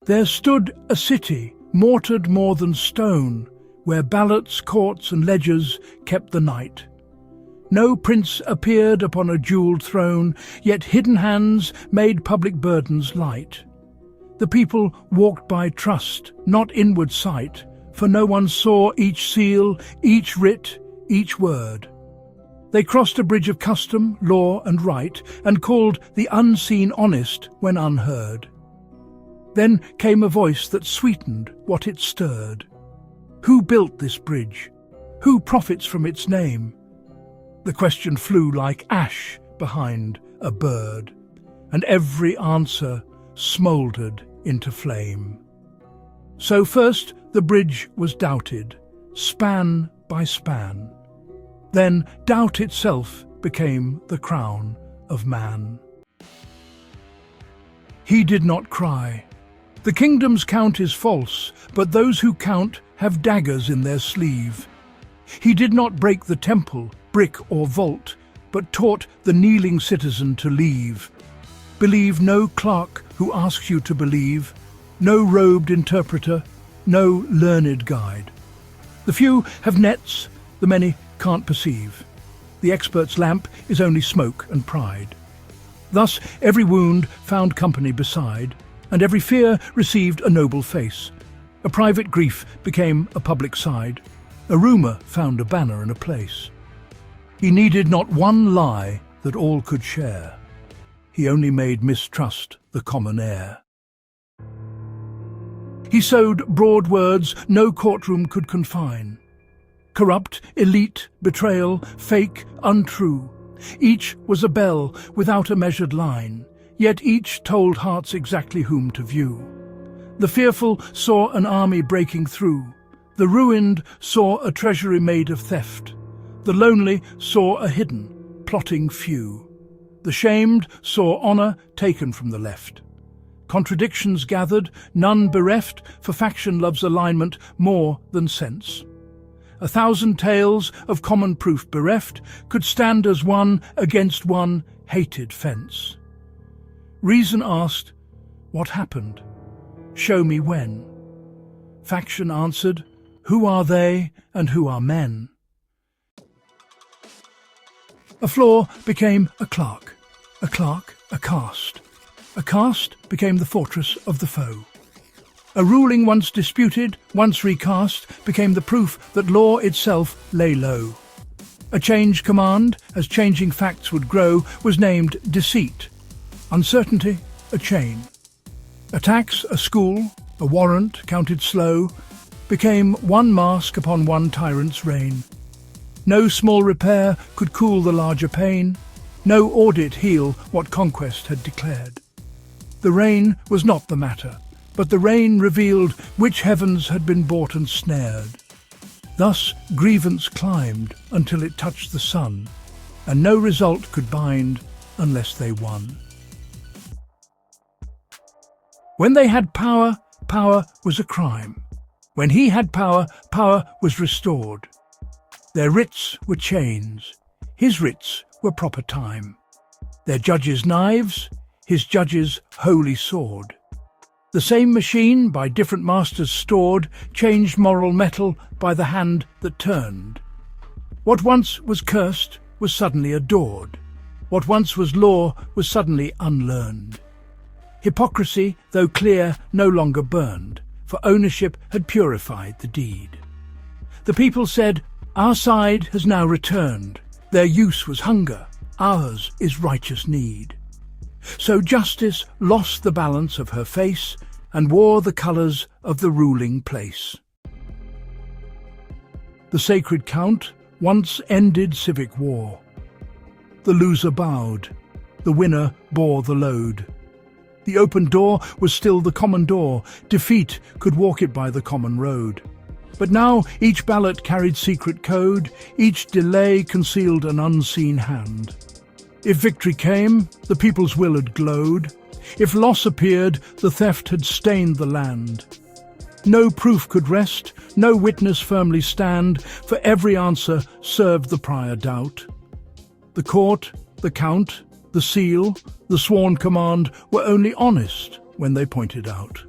There stood a city, mortared more than stone, where ballots, courts and ledgers kept the night. No prince appeared upon a jewelled throne, yet hidden hands made public burdens light. The people walked by trust, not inward sight, for no one saw each seal, each writ, each word. They crossed a bridge of custom, law and right, and called the unseen honest when unheard. Then came a voice that sweetened what it stirred. Who built this bridge? Who profits from its name? The question flew like ash behind a bird, and every answer smouldered into flame. So first the bridge was doubted, span by span. Then doubt itself became the crown of man. He did not cry. The kingdom's count is false, but those who count have daggers in their sleeve. He did not break the temple, brick or vault, but taught the kneeling citizen to leave. Believe no clerk who asks you to believe, no robed interpreter, no learned guide. The few have nets, the many can't perceive. The expert's lamp is only smoke and pride. Thus every wound found company beside, and every fear received a noble face. A private grief became a public side. A rumour found a banner and a place. He needed not one lie that all could share. He only made mistrust the common air. He sowed broad words no courtroom could confine. Corrupt, elite, betrayal, fake, untrue. Each was a bell without a measured line, yet each told hearts exactly whom to view. The fearful saw an army breaking through. The ruined saw a treasury made of theft. The lonely saw a hidden, plotting few. The shamed saw honour taken from the left. Contradictions gathered, none bereft, for faction loves alignment more than sense. 1,000 tales of common proof bereft could stand as one against one hated fence. Reason asked, what happened? Show me when. Faction answered, who are they and who are men? A flaw became a clerk a caste. A caste became the fortress of the foe. A ruling once disputed, once recast, became the proof that law itself lay low. A change command, as changing facts would grow, was named deceit. Uncertainty, a chain. A tax, a school, a warrant counted slow, became one mask upon one tyrant's reign. No small repair could cool the larger pain, no audit heal what conquest had declared. The rain was not the matter, but the rain revealed which heavens had been bought and snared. Thus grievance climbed until it touched the sun, and no result could bind unless they won. When they had power, power was a crime. When he had power, power was restored. Their writs were chains, his writs were proper time. Their judges' knives, his judges' holy sword. The same machine, by different masters stored, changed moral metal by the hand that turned. What once was cursed was suddenly adored. What once was law was suddenly unlearned. Hypocrisy, though clear, no longer burned, for ownership had purified the deed. The people said, our side has now returned. Their use was hunger, ours is righteous need. So justice lost the balance of her face and wore the colours of the ruling place. The sacred count once ended civic war. The loser bowed, the winner bore the load. The open door was still the common door, defeat could walk it by the common road. But now each ballot carried secret code, each delay concealed an unseen hand. If victory came, the people's will had glowed. If loss appeared, the theft had stained the land. No proof could rest, no witness firmly stand, for every answer served the prior doubt. The court, the count, the seal, the sworn command were only honest when they pointed out.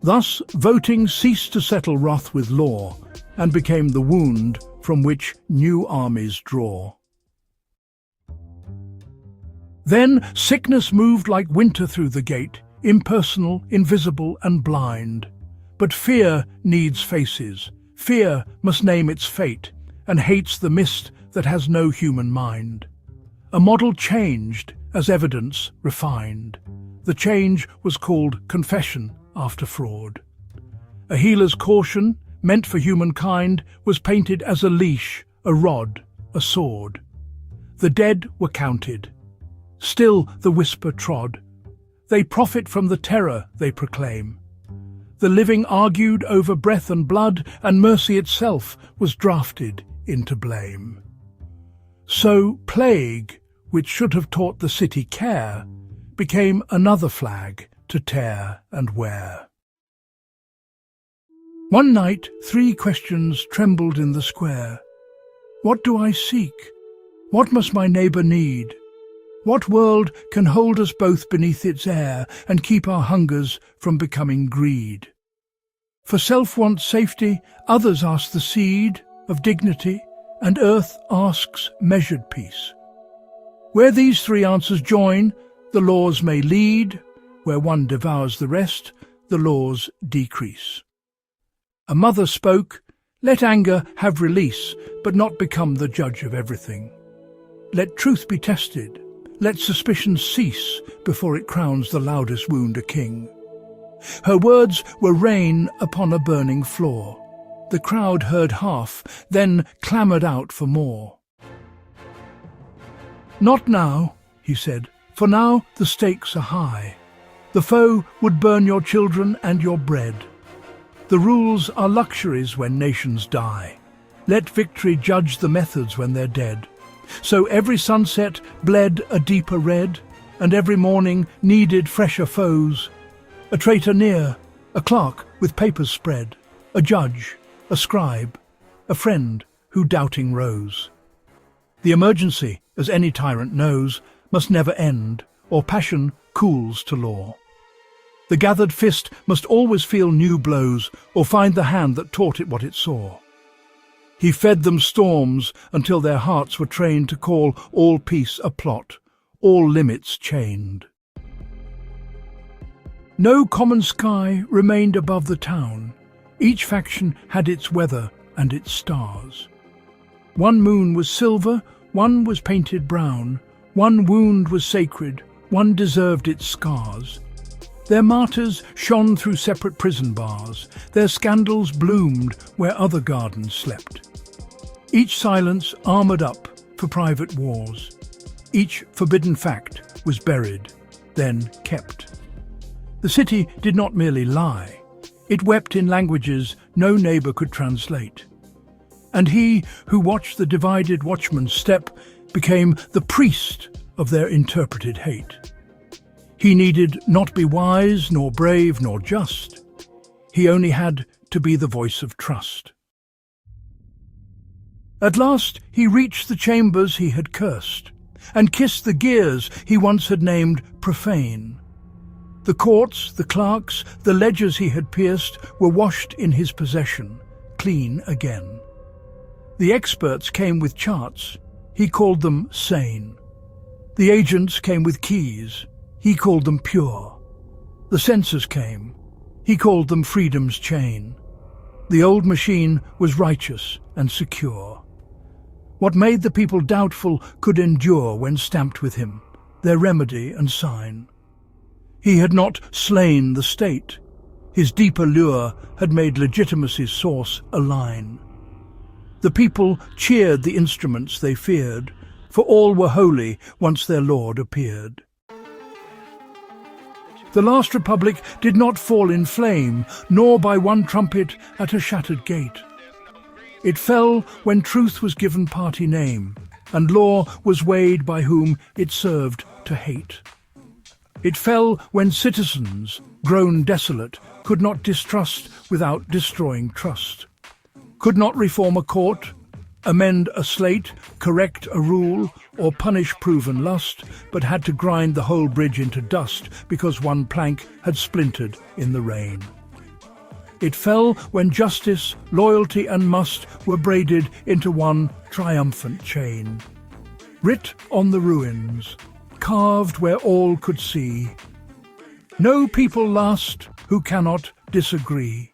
Thus, voting ceased to settle wrath with law, and became the wound from which new armies draw. Then sickness moved like winter through the gate, impersonal, invisible, and blind. But fear needs faces. Fear must name its fate, and hates the mist that has no human mind. A model changed as evidence refined. The change was called confession after fraud. A healer's caution, meant for humankind, was painted as a leash, a rod, a sword. The dead were counted. Still the whisper trod. They profit from the terror they proclaim. The living argued over breath and blood, and mercy itself was drafted into blame. So plague, which should have taught the city care, became another flag to tear and wear. One night 3 questions trembled in the square. What do I seek? What must my neighbour need? What world can hold us both beneath its air and keep our hungers from becoming greed? For self wants safety, others ask the seed of dignity, and earth asks measured peace. Where these 3 answers join, the laws may lead. Where one devours the rest, the laws decrease. A mother spoke, "Let anger have release, but not become the judge of everything. Let truth be tested. Let suspicion cease before it crowns the loudest wound a king." Her words were rain upon a burning floor. The crowd heard half, then clamoured out for more. "Not now," he said, "for now the stakes are high. The foe would burn your children and your bread. The rules are luxuries when nations die. Let victory judge the methods when they're dead." So every sunset bled a deeper red, and every morning needed fresher foes. A traitor near, a clerk with papers spread, a judge, a scribe, a friend who doubting rose. The emergency, as any tyrant knows, must never end, or passion cools to law. The gathered fist must always feel new blows, or find the hand that taught it what it saw. He fed them storms until their hearts were trained to call all peace a plot, all limits chained. No common sky remained above the town. Each faction had its weather and its stars. One moon was silver, one was painted brown. One wound was sacred, one deserved its scars. Their martyrs shone through separate prison bars. Their scandals bloomed where other gardens slept. Each silence armoured up for private wars. Each forbidden fact was buried, then kept. The city did not merely lie. It wept in languages no neighbour could translate. And he who watched the divided watchman's step became the priest of their interpreted hate. He needed not be wise, nor brave, nor just. He only had to be the voice of trust. At last he reached the chambers he had cursed, and kissed the gears he once had named profane. The courts, the clerks, the ledgers he had pierced were washed in his possession, clean again. The experts came with charts, he called them sane. The agents came with keys, he called them pure. The censors came, he called them freedom's chain. The old machine was righteous and secure. What made the people doubtful could endure when stamped with him, their remedy and sign. He had not slain the state. His deeper lure had made legitimacy's source align. The people cheered the instruments they feared, for all were holy once their Lord appeared. The last republic did not fall in flame, nor by one trumpet at a shattered gate. It fell when truth was given party name, and law was weighed by whom it served to hate. It fell when citizens, grown desolate, could not distrust without destroying trust, could not reform a court, amend a slate, correct a rule, or punish proven lust, but had to grind the whole bridge into dust because one plank had splintered in the rain. It fell when justice, loyalty and must were braided into one triumphant chain. Writ on the ruins, carved where all could see, no people last who cannot disagree.